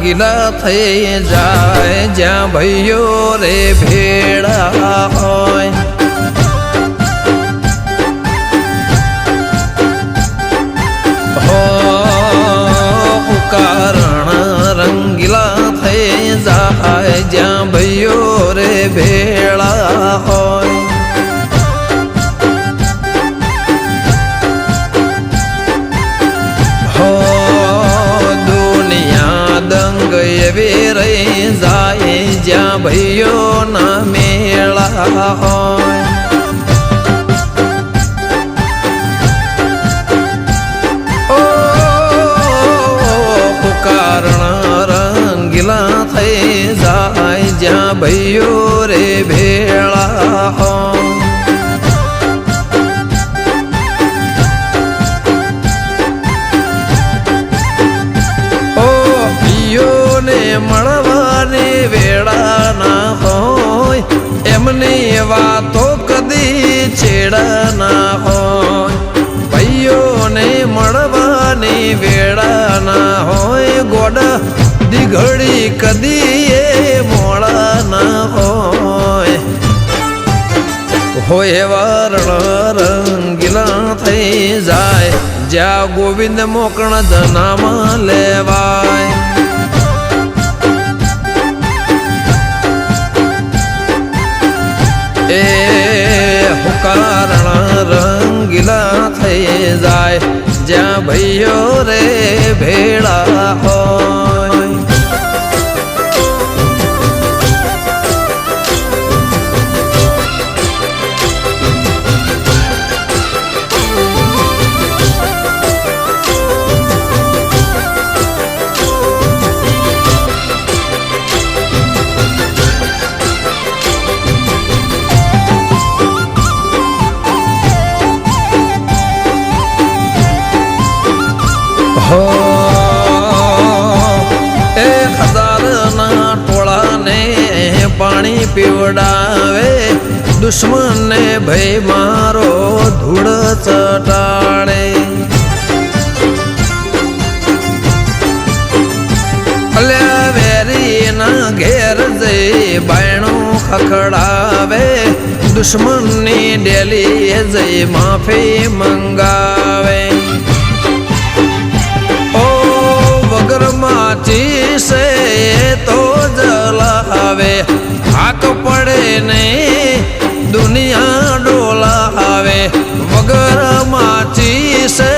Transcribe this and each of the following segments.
રંગીલા થઈ જાય જ્યાં ભાઈઓ રે ભેળા હોય કારણ રંગીલા થઈ જાય જ્યાં ભાઈઓ રે ભેળા હોય હો દુનિયા દંગ એવી રહી જાય જ્યાં ભાઈઓ ના મેળા હોય રંગીલા થઈ જાય જ્યાં ભાઈઓ રે ભેળા હોય ઓ પિયોને મળવાની વેળા ના હોય એમની વાતો કદી છેડા ના હોય ભાઈઓને મળવાની વેળા ના હોય ગોડા ઘડી કદી એ મોડા ના હોય વારણ રંગીલા થઈ જાય જ્યાં ગોવિંદ મોકણ જનામાં લેવાય એ કારણ રંગીલા થઈ જાય જ્યાં ભાઈઓ રે ભેળા હોય પાણી પીવડાવે દુશ્મનને ભય મારો ધૂળ ચટાડે અલ્યા વેરી ના ઘેર જઈ બાયણું ખખડાવે દુશ્મનની ડેલી જઈ માફી મંગાવે ઓ વગર માચી છે તો જલાવે હાથ પડે ને દુનિયા ડોલાવે વગર માચી છે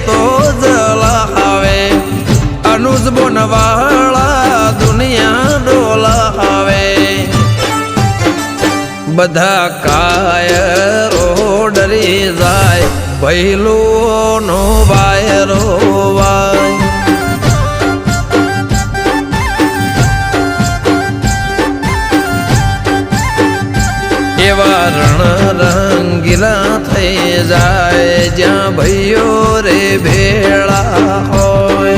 તો જલાવે અનુજ બોનવાળા દુનિયા ડોલાવે બધા કાયરો ડરી જાય ભૈલો નો વાયરો વાય એવા રણ રંગીલા થઈ જાય જ્યાં ભાઈઓ રે ભેળા હોય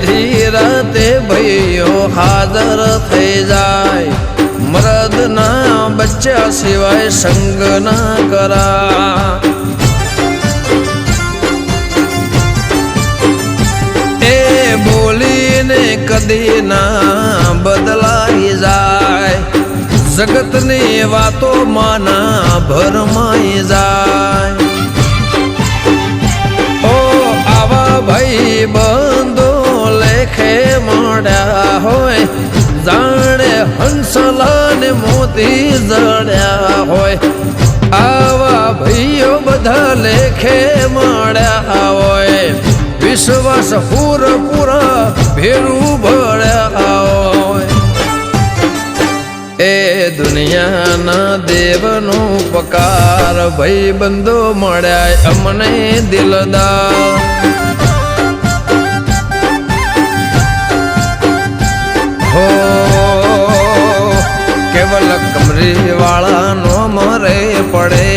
ધીરતે ભાઈઓ હાજર થઈ જાય મરદ ના બચ્ચા સિવાય સંગ ના કરા એ બોલીને કદી ના બદલાઈ જાય જગતની વાતો માના ભરમાઈ જાય ઓ આવા ભાઈ બંધો લેખે મળ્યા હોય જાણે હંસલાને મોતી જડ્યા હોય આવા ભાઈઓ બધા લેખે મળ્યા હોય વિશ્વાસ પૂરા ભેરું ભળ્યા હોય એ દુનિયાના દેવનો પકાર ભાઈ બંધો મળ્યા અમને દિલદાર વાળા નો મરે પડે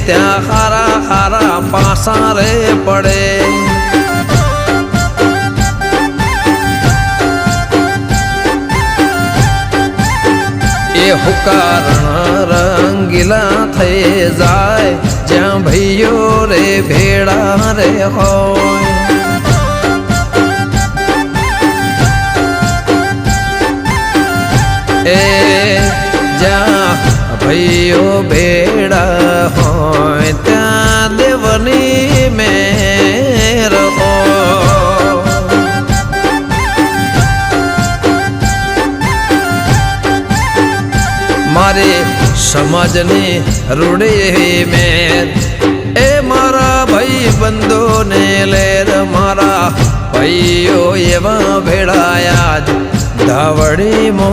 ત્યાં હારા હારા પાસા રે પડે એ હુકારણ રંગીલા થઈ જાય જ્યાં ભાઈઓ રે ભેળા રે હોય એ જ્યાં ભાઈઓ ભેળા હોય ત્યાં દેવની મેર મારે સમાજની રૂડી મેર એ મારા ભાઈ બંધો ને લેર મારા ભાઈઓ એવા ભેળાયા જ ધાવડી મો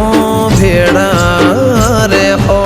ભેળા રે હો